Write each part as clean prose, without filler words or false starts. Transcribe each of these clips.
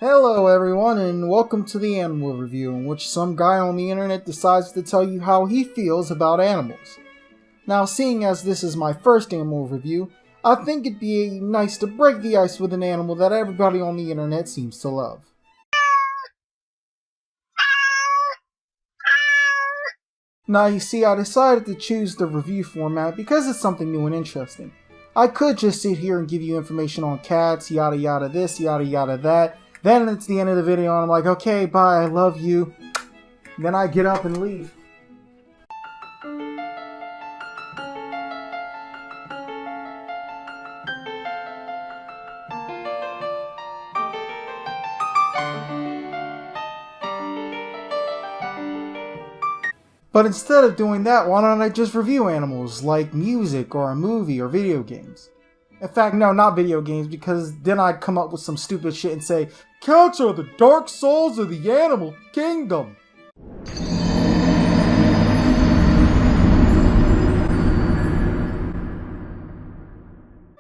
Hello everyone, and welcome to the Animal Review, in which some guy on the internet decides to tell you how he feels about animals. Now, seeing as this is my first animal review, I think it'd be nice to break the ice with an animal that everybody on the internet seems to love. Now you see, I decided to choose the review format because it's something new and interesting. I could just sit here and give you information on cats, yada yada this, yada yada that. Then it's the end of the video and I'm like, okay, bye, I love you. Then I get up and leave. But instead of doing that, why don't I just review animals, like music or a movie or video games? In fact, no, not video games, because then I'd come up with some stupid shit and say, cats are the dark souls of the animal kingdom.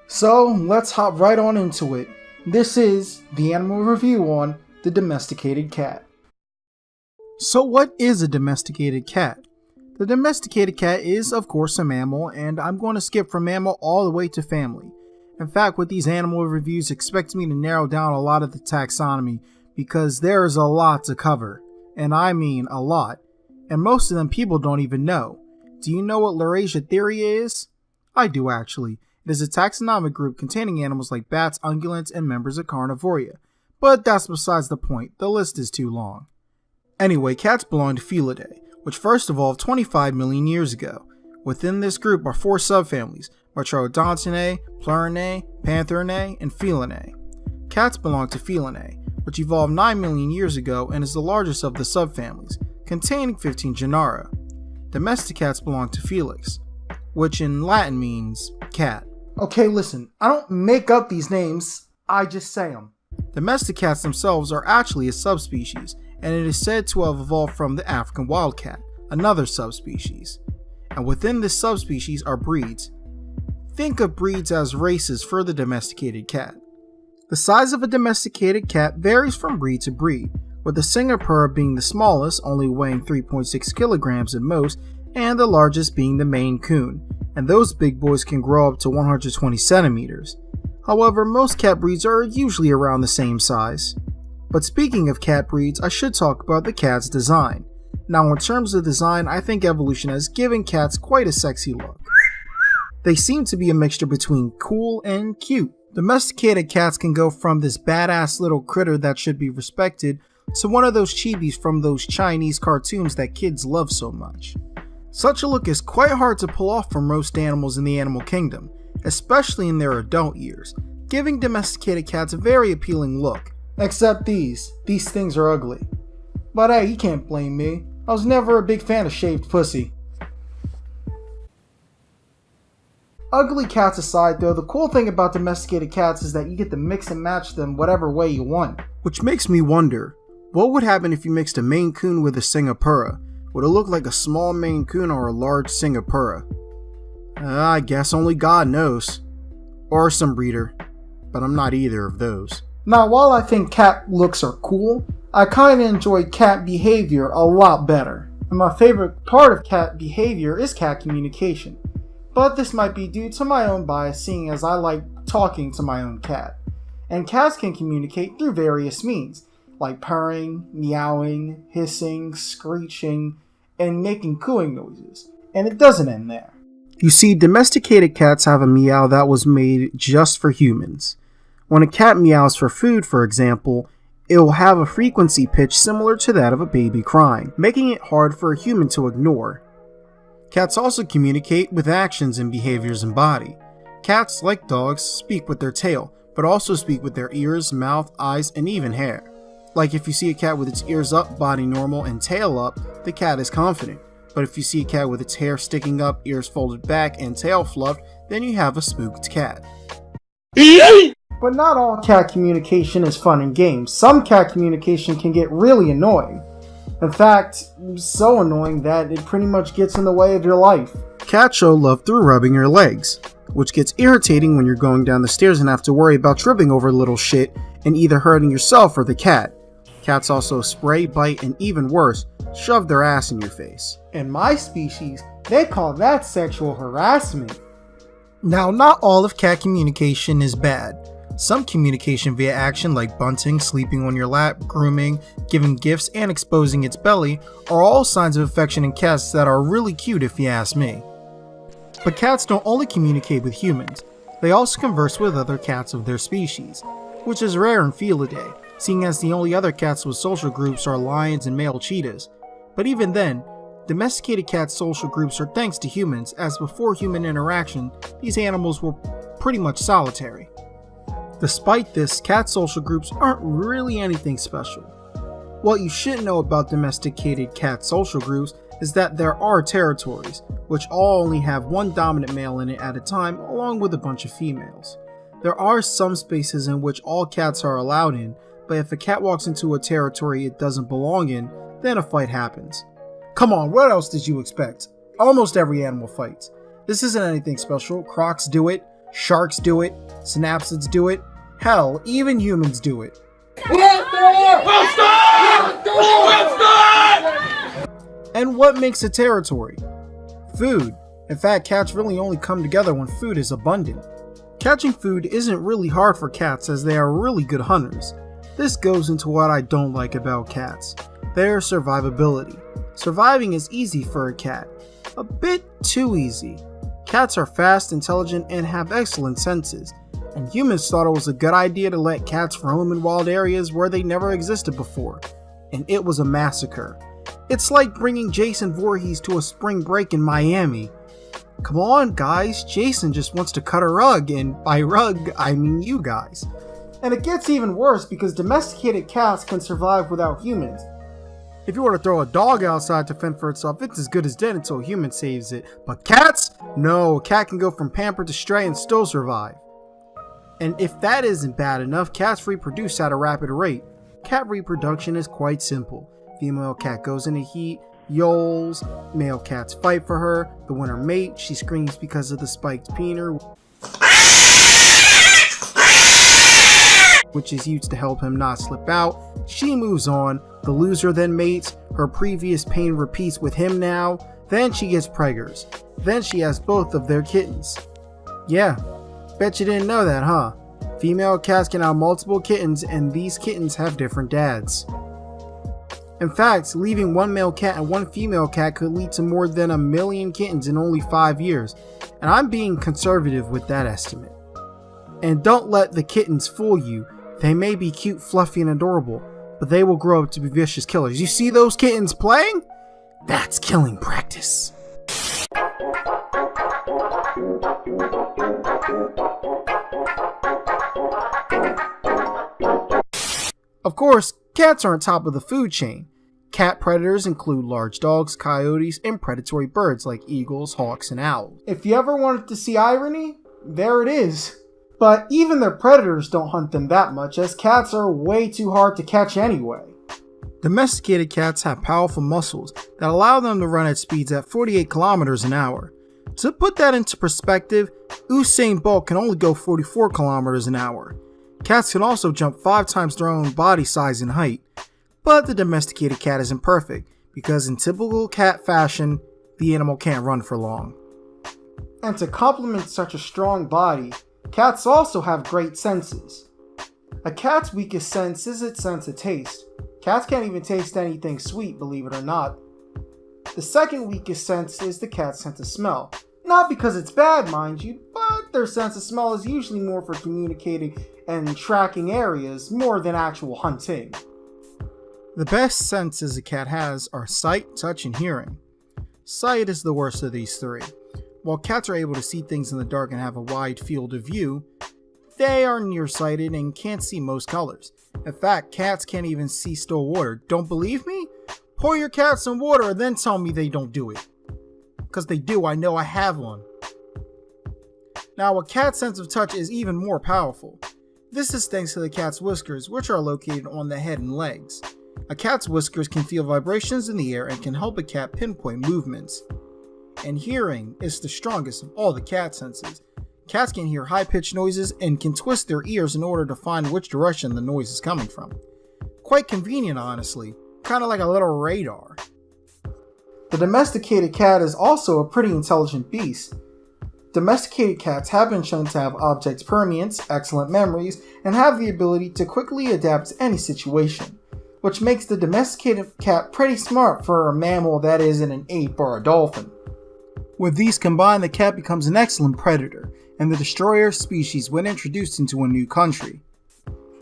So, let's hop right on into it. This is the animal review on the domesticated cat. So what is a domesticated cat? The domesticated cat is, of course, a mammal, and I'm going to skip from mammal all the way to family. In fact, with these animal reviews, expect me to narrow down a lot of the taxonomy, because there is a lot to cover. And I mean a lot. And most of them people don't even know. Do you know what Laurasiatheria is? I do actually. It is a taxonomic group containing animals like bats, ungulates, and members of Carnivoria. But that's besides the point, the list is too long. Anyway, cats belong to Felidae, which first evolved 25 million years ago. Within this group are 4 subfamilies, which are Odontinae, Plurinae, Pantherinae, and Felinae. Cats belong to Felinae, which evolved 9 million years ago and is the largest of the subfamilies, containing 15 genera. Domestic cats belong to Felix, which in Latin means cat. Okay, listen, I don't make up these names, I just say them. Domestic cats themselves are actually a subspecies, and it is said to have evolved from the African wildcat, another subspecies. And within this subspecies are breeds. Think of breeds as races for the domesticated cat. The size of a domesticated cat varies from breed to breed, with the Singapore being the smallest, only weighing 3.6 kilograms at most, and the largest being the Maine Coon, and those big boys can grow up to 120 centimeters. However, most cat breeds are usually around the same size. But speaking of cat breeds, I should talk about the cat's design. Now, in terms of design, I think evolution has given cats quite a sexy look. They seem to be a mixture between cool and cute. Domesticated cats can go from this badass little critter that should be respected to one of those chibis from those Chinese cartoons that kids love so much. Such a look is quite hard to pull off for most animals in the animal kingdom, especially in their adult years, giving domesticated cats a very appealing look. Except these things are ugly. But hey, you can't blame me. I was never a big fan of shaved pussy. Ugly cats aside though, the cool thing about domesticated cats is that you get to mix and match them whatever way you want. Which makes me wonder, what would happen if you mixed a Maine Coon with a Singapura? Would it look like a small Maine Coon or a large Singapura? I guess only God knows. Or some breeder. But I'm not either of those. Now, while I think cat looks are cool, I kinda enjoy cat behavior a lot better. And my favorite part of cat behavior is cat communication. But this might be due to my own bias, seeing as I like talking to my own cat. And cats can communicate through various means, like purring, meowing, hissing, screeching, and making cooing noises. And it doesn't end there. You see, domesticated cats have a meow that was made just for humans. When a cat meows for food, for example, it will have a frequency pitch similar to that of a baby crying, making it hard for a human to ignore. Cats also communicate with actions and behaviors in body. Cats, like dogs, speak with their tail, but also speak with their ears, mouth, eyes, and even hair. Like if you see a cat with its ears up, body normal, and tail up, the cat is confident. But if you see a cat with its hair sticking up, ears folded back, and tail fluffed, then you have a spooked cat. But not all cat communication is fun and games. Some cat communication can get really annoying. In fact, so annoying that it pretty much gets in the way of your life. Cats show love through rubbing your legs. which gets irritating when you're going down the stairs and have to worry about tripping over little shit and either hurting yourself or the cat. Cats also spray, bite, and even worse, shove their ass in your face. In my species, they call that sexual harassment. Now, not all of cat communication is bad. Some communication via action like bunting, sleeping on your lap, grooming, giving gifts, and exposing its belly are all signs of affection in cats that are really cute if you ask me. But cats don't only communicate with humans, they also converse with other cats of their species, which is rare in Felidae, seeing as the only other cats with social groups are lions and male cheetahs. But even then, domesticated cat social groups are thanks to humans, as before human interaction, these animals were pretty much solitary. Despite this, cat social groups aren't really anything special. What you should know about domesticated cat social groups is that there are territories, which all only have one dominant male in it at a time, along with a bunch of females. There are some spaces in which all cats are allowed in, but if a cat walks into a territory it doesn't belong in, then a fight happens. Come on, what else did you expect? Almost every animal fights. This isn't anything special. Crocs do it, sharks do it, synapsids do it, hell, even humans do it. And what makes a territory? Food. In fact, cats really only come together when food is abundant. Catching food isn't really hard for cats as they are really good hunters. This goes into what I don't like about cats. Their survivability. Surviving is easy for a cat. A bit too easy. Cats are fast, intelligent, and have excellent senses. And humans thought it was a good idea to let cats roam in wild areas where they never existed before. And it was a massacre. It's like bringing Jason Voorhees to a spring break in Miami. Come on guys, Jason just wants to cut a rug, and by rug, I mean you guys. And it gets even worse because domesticated cats can survive without humans. If you were to throw a dog outside to fend for itself, it's as good as dead until a human saves it. But cats? No, a cat can go from pampered to stray and still survive. And if that isn't bad enough, cats reproduce at a rapid rate. Cat reproduction is quite simple. Female cat goes into heat, yols, male cats fight for her, the winner mate, she screams because of the spiked peener, which is used to help him not slip out. She moves on, the loser then mates, her previous pain repeats with him now, then she gets preggers. Then she has both of their kittens. Yeah, bet you didn't know that, huh? Female cats can have multiple kittens and these kittens have different dads. In fact, leaving one male cat and one female cat could lead to more than 1 million kittens in only 5 years, and I'm being conservative with that estimate. And don't let the kittens fool you. They may be cute, fluffy, and adorable, but they will grow up to be vicious killers. You see those kittens playing? That's killing practice. Of course, cats are on top of the food chain. Cat predators include large dogs, coyotes, and predatory birds like eagles, hawks, and owls. If you ever wanted to see irony, there it is. But even their predators don't hunt them that much, as cats are way too hard to catch anyway. Domesticated cats have powerful muscles that allow them to run at speeds at 48 kilometers an hour. To put that into perspective, Usain Bolt can only go 44 kilometers an hour. Cats can also jump 5 times their own body size and height. But the domesticated cat isn't perfect, because in typical cat fashion, the animal can't run for long. And to complement such a strong body, cats also have great senses. A cat's weakest sense is its sense of taste. Cats can't even taste anything sweet, believe it or not. The second weakest sense is the cat's sense of smell. Not because it's bad, mind you, but their sense of smell is usually more for communicating and tracking areas more than actual hunting. The best senses a cat has are sight, touch, and hearing. Sight is the worst of these three. While cats are able to see things in the dark and have a wide field of view, they are nearsighted and can't see most colors. In fact, cats can't even see still water. Don't believe me? Pour your cat some water and then tell me they don't do it. Because they do, I know, I have one. Now, a cat's sense of touch is even more powerful. This is thanks to the cat's whiskers, which are located on the head and legs. A cat's whiskers can feel vibrations in the air and can help a cat pinpoint movements. And hearing is the strongest of all the cat senses. Cats can hear high-pitched noises and can twist their ears in order to find which direction the noise is coming from. Quite convenient, honestly. Kind of like a little radar. The domesticated cat is also a pretty intelligent beast. Domesticated cats have been shown to have object permanence, excellent memories, and have the ability to quickly adapt to any situation, which makes the domesticated cat pretty smart for a mammal that isn't an ape or a dolphin. With these combined, the cat becomes an excellent predator, and the destroyer of species when introduced into a new country.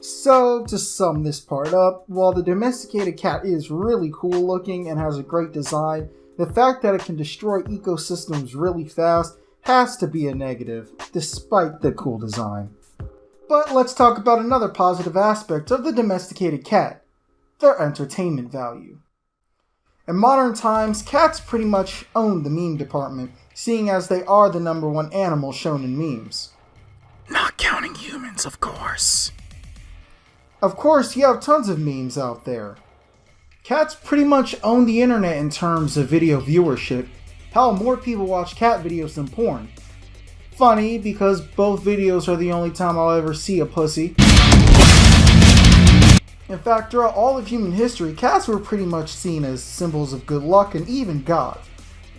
So, to sum this part up, while the domesticated cat is really cool looking and has a great design, the fact that it can destroy ecosystems really fast has to be a negative, despite the cool design. But let's talk about another positive aspect of the domesticated cat, their entertainment value. In modern times, cats pretty much own the meme department, seeing as they are the #1 animal shown in memes. Not counting humans, of course. Of course, you have tons of memes out there. Cats pretty much own the internet in terms of video viewership. Hell, more people watch cat videos than porn. Funny, because both videos are the only time I'll ever see a pussy. In fact, throughout all of human history, cats were pretty much seen as symbols of good luck and even God.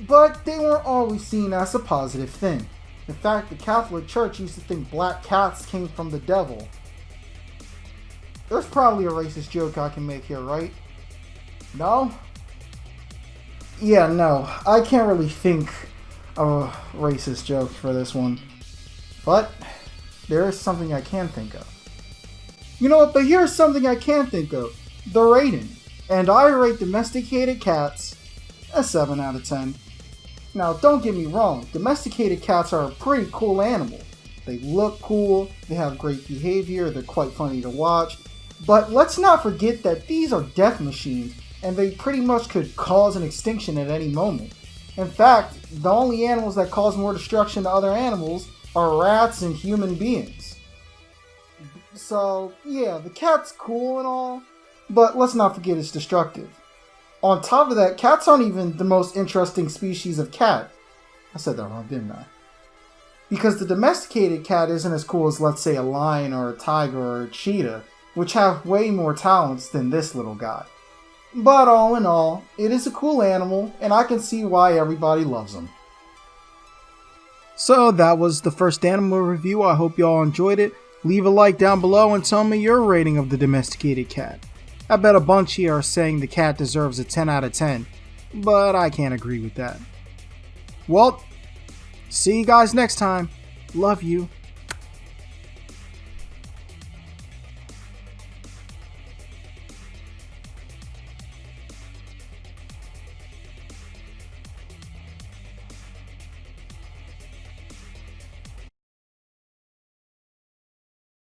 But they weren't always seen as a positive thing. In fact, the Catholic Church used to think black cats came from the devil. There's probably a racist joke I can make here, right? No? Yeah, no. I can't really think of a racist joke for this one. But there is something I can think of. You know what? But here's something I can think of. The rating. And I rate domesticated cats a 7 out of 10. Now, don't get me wrong. Domesticated cats are a pretty cool animal. They look cool. They have great behavior. They're quite funny to watch. But let's not forget that these are death machines, and they pretty much could cause an extinction at any moment. In fact, the only animals that cause more destruction to other animals are rats and human beings. So, yeah, the cat's cool and all, but let's not forget it's destructive. On top of that, cats aren't even the most interesting species of cat. I said that wrong, didn't I? Because the domesticated cat isn't as cool as, let's say, a lion or a tiger or a cheetah, which have way more talents than this little guy. But all in all, it is a cool animal, and I can see why everybody loves him. So that was the first animal review. I hope y'all enjoyed it. Leave a like down below and tell me your rating of the domesticated cat. I bet a bunch here are saying the cat deserves a 10 out of 10, but I can't agree with that. Well, see you guys next time. Love you.